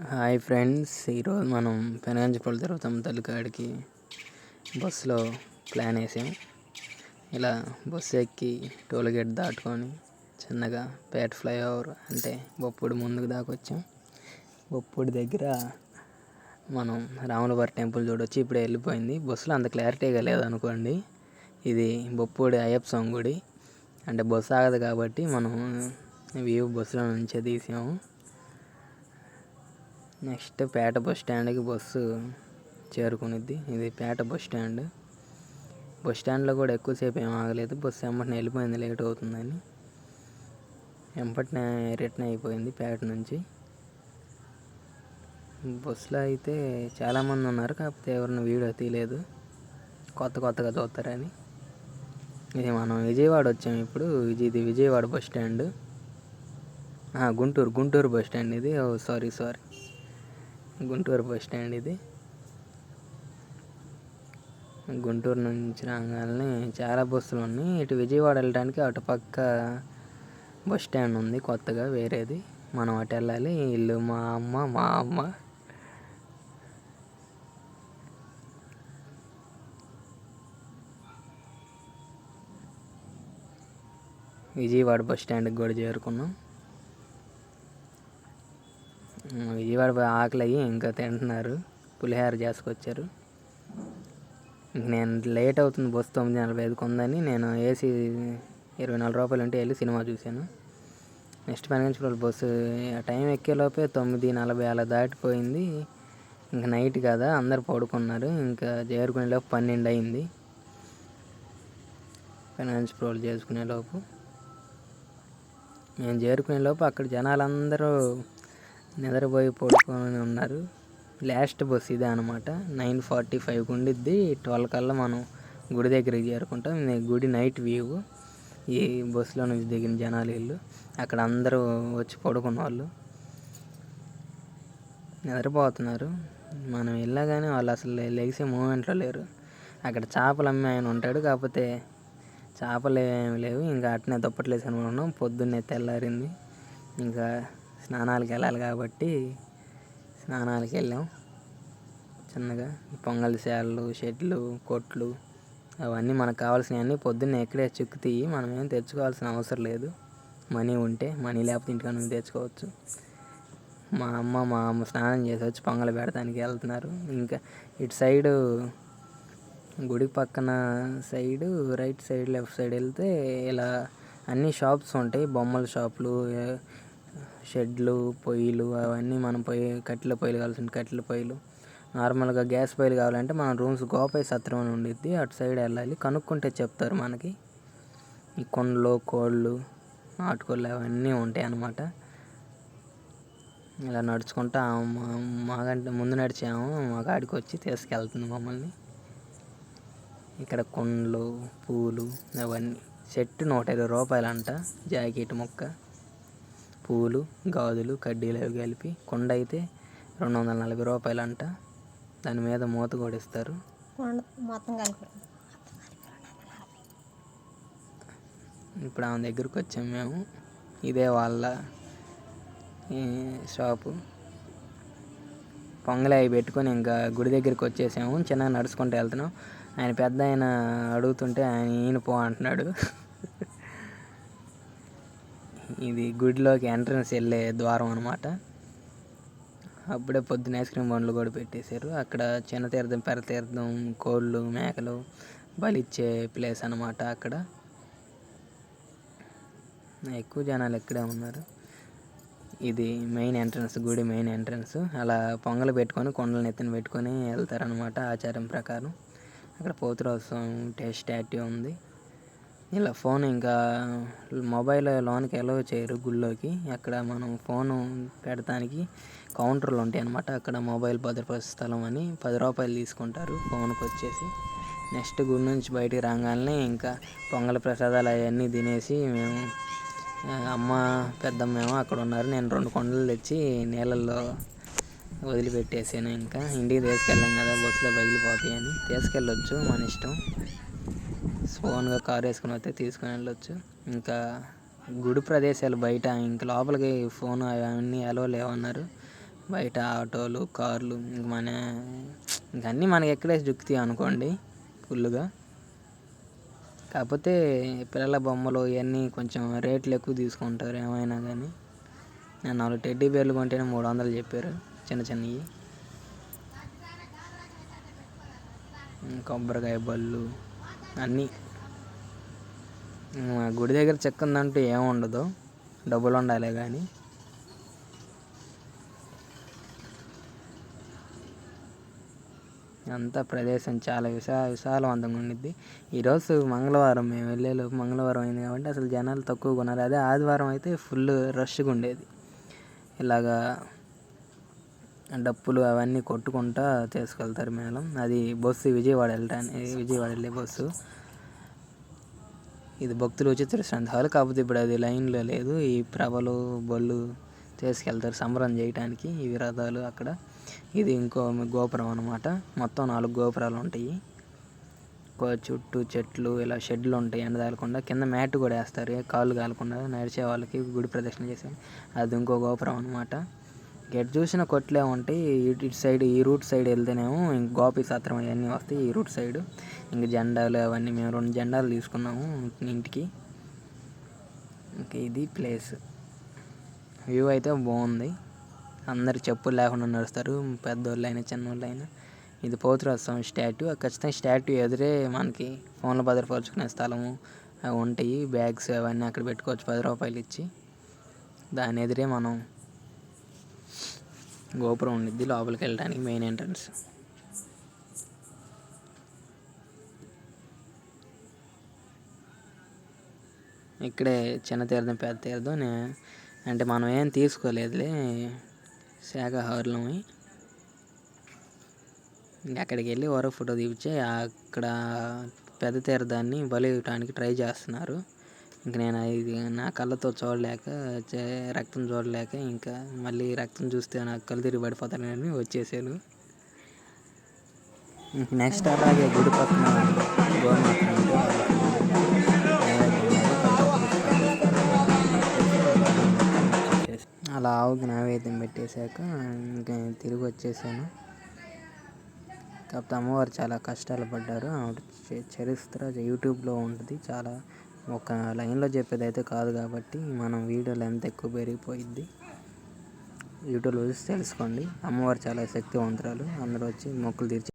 Hi friends, ఈరోజు మనం పెనగంచిప్రోలు తిరుగుతాం తల్లికాడికి. బస్సులో ప్లాన్ వేసాం. ఇలా బస్సు ఎక్కి టోల్గేట్ దాటుకొని చిన్నగా పేట ఫ్లైఓవర్ అంటే బొప్పూడి ముందుకు దాకా వచ్చాం. బొప్పూడి దగ్గర మనం రాములవారి టెంపుల్ చూడొచ్చు. ఇప్పుడే వెళ్ళిపోయింది. బస్సులో అంత క్లారిటీగా లేదనుకోండి. ఇది బొప్పూడి అయ్యప్ప స్వామి గుడి. అంటే బస్సు ఆగదు కాబట్టి మనం వ్యూ బస్సులో నుంచే తీసాము. నెక్స్ట్ పేట బస్ స్టాండ్కి బస్సు చేరుకునిద్ది. ఇది పేట బస్ స్టాండ్. బస్ స్టాండ్లో కూడా ఎక్కువసేపు ఏం ఆగలేదు. బస్సు వెంబటనే వెళ్ళిపోయింది, లేట్ అవుతుందని. వెంబటనే రిటర్న్ అయిపోయింది పేట నుంచి. బస్సులో అయితే చాలామంది ఉన్నారు, కాకపోతే ఎవరిని వీడియో తీయలేదు, కొత్తగా చూస్తారని. ఇది మనం విజయవాడ వచ్చాము ఇప్పుడు. ఇది Vijayawada bus stand. Guntur bus stand ఇది. సారీ గుంటూరు బస్ స్టాండ్ ఇది. గుంటూరు నుంచి రాగానే చాలా బస్సులు ఉన్నాయి. ఇటు విజయవాడ వెళ్ళడానికి అటు పక్క బస్ స్టాండ్ ఉంది కొత్తగా, వేరేది. మనం అటు వెళ్ళాలి. ఇల్లు మా అమ్మ. విజయవాడ బస్ స్టాండ్కి కూడా చేరుకున్నాం. విజయవాడ ఆకలి అయ్యి ఇంకా తింటున్నారు. పులిహోర చేసుకొచ్చారు. నేను లేట్ అవుతుంది, బస్సు 9:45కి ఉందని నేను ఏసీ 24 రూపాయలు ఉంటే వెళ్ళి సినిమా చూశాను. నెక్స్ట్ పెనగంచిప్రోలు బస్సు టైం ఎక్కేలోపే 9:40 అలా దాటిపోయింది. ఇంకా నైట్ కదా, అందరు పడుకున్నారు. ఇంకా చేరుకునేలోపు 12 అయింది. పెనగంచిప్రోలు చేసుకునేలోపు మేము చేరుకునేలోపు అక్కడ జనాలందరూ నిద్రపోయి పడుకొని ఉన్నారు. లాస్ట్ బస్సు ఇదే అనమాట. 9:45కి ఉండిద్ది. 12 కల్లా మనం గుడి దగ్గరికి చేరుకుంటాం. గుడి నైట్ వ్యూ. ఈ బస్సులో నుంచి దిగిన జనాలు వీళ్ళు. అక్కడ అందరూ వచ్చి పడుకున్న వాళ్ళు నిద్రపోతున్నారు. మనం వెళ్ళగానే వాళ్ళు అసలు లెగిసే మూమెంట్లో లేరు. అక్కడ చేపలు అమ్మే ఆయన ఉంటాడు, కాకపోతే చేపలు ఏమి లేవు. ఇంకా అట్నే దుప్పట్లేసి అనుకున్నాం. పొద్దున్నే తెల్లారింది. ఇంకా స్నానాలకు వెళ్ళాలి కాబట్టి స్నానాలకు వెళ్ళాం. చిన్నగా పొంగల్ శాలలు, షెడ్లు, కొట్లు అవన్నీ మనకు కావాల్సినవన్నీ పొద్దున్నే ఎక్కడే చిక్కుతాయి. మనం ఏం తెచ్చుకోవాల్సిన అవసరం లేదు. మనీ ఉంటే, మనీ లేకపోతే ఇంటికాడ నుంచి తెచ్చుకోవచ్చు. మా అమ్మ స్నానం చేసి వచ్చి పొంగల్ పెడతానికి వెళ్తున్నారు. ఇంకా ఇటు సైడు గుడి పక్కన side right side left side వెళ్తే ఇలా అన్ని షాప్స్ ఉంటాయి. బొమ్మల షాపులు, షెడ్లు, పొయ్యిలు, అవన్నీ మనం కట్టెల పొయ్యిలు కావాల్సిన కట్టెల పొయ్యిలు. నార్మల్గా గ్యాస్ పొయ్యిలు కావాలంటే మన రూమ్స్ గోపాయి సత్రం అని ఉండిద్ది, అటు సైడ్ వెళ్ళాలి. కనుక్కుంటే చెప్తారు మనకి. ఈ కొండలు, కోళ్ళు, నాటుకోళ్ళు అవన్నీ ఉంటాయి అన్నమాట. ఇలా నడుచుకుంటా మాకంటే ముందు నడిచాము. మా కాడికి వచ్చి తీసుకెళ్తుంది మమ్మల్ని. ఇక్కడ కొండలు, పూలు అవన్నీ. సెట్ 120 రూపాయలు అంట. జాకెట్ ముక్క, పూలు, గాజులు, కడ్డీలు అవి కలిపి. కొండ అయితే 240 రూపాయలు అంట. దాని మీద మూత కూడా ఇస్తారు. ఇప్పుడు ఆమె దగ్గరికి వచ్చాము మేము. ఇదే వాళ్ళ షాపు. పొంగలి అవి పెట్టుకొని ఇంకా గుడి దగ్గరికి వచ్చేసాము. చిన్నగా నడుచుకుంటూ వెళ్తున్నాం. ఆయన పెద్ద ఆయన అడుగుతుంటే ఈయన పో అంటున్నాడు. ఇది గుడిలోకి ఎంట్రన్స్ వెళ్ళే ద్వారం అనమాట. అప్పుడే పొద్దున ఐస్ క్రీమ్ బండ్లు కూడా పెట్టేశారు. అక్కడ చిన్న తీర్థం, పెద్ద తీర్థం, కోళ్ళు, మేకలు బలిచ్చే ప్లేస్ అనమాట. అక్కడ ఎక్కువ జనాలు ఇక్కడే ఉన్నారు. ఇది మెయిన్ ఎంట్రన్స్, గుడి మెయిన్ ఎంట్రన్స్. అలా పొంగలు పెట్టుకొని కొండలను ఎత్తున పెట్టుకొని వెళ్తారనమాట ఆచారం ప్రకారం. అక్కడ పోతురాజు స్టాట్యూ ఉంది. ఇలా ఫోన్ ఇంకా మొబైల్ లోనికి ఎలో చేయరు గుళ్ళోకి. అక్కడ మనం ఫోను పెడతానికి కౌంటర్లు ఉంటాయి అన్నమాట. అక్కడ మొబైల్ భద్రపరిచే స్థలం అని 10 రూపాయలు తీసుకుంటారు ఫోన్కి వచ్చేసి. నెక్స్ట్ గుడి నుంచి బయటికి రాగానే ఇంకా పొంగల్ ప్రసాదాలు అవన్నీ తినేసి మేము అమ్మ, పెద్దమ్మ ఏమో అక్కడ ఉన్నారు. నేను 2 కొండలు తెచ్చి నీళ్ళల్లో వదిలిపెట్టేసాను. ఇంకా ఇంటికి తీసుకెళ్ళాం కదా, బస్సులో పగిలిపోతాయని. తీసుకెళ్ళొచ్చు, మన ఇష్టం. ఓన్గా కారు వేసుకుని వస్తే తీసుకుని వెళ్ళొచ్చు. ఇంకా గుడి ప్రదేశాలు బయట, ఇంకా లోపలికి ఫోన్ అవన్నీ అలో లేవన్నారు. బయట ఆటోలు, కార్లు ఇంక అన్నీ మనకి ఎక్కడేసి జుక్కుతాయి అనుకోండి ఫుల్గా. కాకపోతే పిల్లల బొమ్మలు ఇవన్నీ కొంచెం రేట్లు ఎక్కువ తీసుకుంటారు ఏమైనా కానీ. నేను 4 టెడ్డీ బేర్లు కొంటేనే 300 చెప్పారు, చిన్నవి. కొబ్బరికాయ బళ్ళు అన్నీ. గుడి దగ్గర చెక్క ఉందంటూ ఏముండదు, డబ్బులు ఉండాలి కానీ. అంతా ప్రదేశం చాలా విశాలవంతంగా ఉండిద్ది. ఈరోజు మంగళవారం, మేము వెళ్ళేలోపు మంగళవారం అయింది కాబట్టి అసలు జనాలు తక్కువగా ఉన్నారు. అదే ఆదివారం అయితే ఫుల్ రష్గా ఉండేది. ఇలాగా డప్పులు అవన్నీ కొట్టుకుంటా తీసుకెళ్తారు మేళం. అది బస్సు విజయవాడ వెళ్ళే బస్సు. ఇది భక్తులు వచ్చి విశ్రాంతి హాల్. కాకపోతే ఇప్పుడు అది లైన్లో లేదు. ఈ ప్రభలు బళ్ళు తీసుకెళ్తారు సంబరం చేయడానికి, ఇవి రథాలు అక్కడ. ఇది ఇంకో గోపురం అనమాట. మొత్తం 4 గోపురాలు ఉంటాయి. చుట్టూ చెట్లు, ఇలా షెడ్లు ఉంటాయి ఎండ తగలకుండా. కింద మ్యాట్ కూడా వేస్తారు కాళ్ళు కాలకుండా నడిచే వాళ్ళకి, గుడి ప్రదక్షిణ చేసే. అది ఇంకో గోపురం అనమాట. ఎటు చూసిన కొట్లే ఉంటాయి. ఇటు సైడ్ ఈ రూట్ సైడ్ వెళ్తేనేమో ఇంక గోపి సత్రం అవన్నీ వస్తాయి ఈ రూట్ సైడ్. ఇంక జెండాలు అవన్నీ, మేము 2 జెండాలు తీసుకున్నాము ఇంటికి. ఇంక ఇది ప్లేస్. వ్యూ అయితే బాగుంది. అందరు చెప్పులు లేకుండా నడుస్తారు, పెద్దోళ్ళు అయినా చిన్నోళ్ళు అయినా. ఇది పోతురాజస్వామి స్టాట్యూ. ఖచ్చితంగా స్టాట్యూ ఎదురే మనకి ఫోన్లు భద్రపరుచుకునే స్థలము అవి ఉంటాయి. బ్యాగ్స్ అవన్నీ అక్కడ పెట్టుకోవచ్చు 10 రూపాయలు ఇచ్చి. దాని ఎదురే మనం గోపురం ఉండిద్ది లోపలికి వెళ్ళడానికి, మెయిన్ ఎంట్రన్స్. ఇక్కడే చిన్న తీర్థం పెద్ద తీర్థం అంటే మనం ఏం తీసుకోలేదులే, శాఖాహారులమై. అక్కడికి వెళ్ళి వరకు ఫోటో తీపిచ్చి అక్కడ పెద్ద తీర్థాన్ని బలియటానికి ట్రై చేస్తున్నారు. ఇంక నేను ఇది నా కళ్ళతో చూడలేక, రక్తం చూడలేక, ఇంకా మళ్ళీ రక్తం చూస్తే నాకు కళ్ళు తిరిగి పడిపోతానని వచ్చేసాను. నెక్స్ట్ అలాగే గుడి పక్కన గోమాత అలా ఆవుకి నైవేద్యం పెట్టేశాక ఇంకా తిరిగి వచ్చేసాను. కాకపోతే అమ్మవారు చాలా కష్టాలు పడ్డారు. ఆవిడ చరిత్ర యూట్యూబ్లో ఉంటుంది. చాలా ఒక లైన్లో చెప్పేది అయితే కాదు కాబట్టి మనం వీడియోలు ఎంత ఎక్కువ పెరిగిపోయిద్ది. యూట్యూబ్లో చూసి తెలుసుకోండి. అమ్మవారు చాలా శక్తివంతురాలు. అందరూ వచ్చి మొక్కులు తీర్చి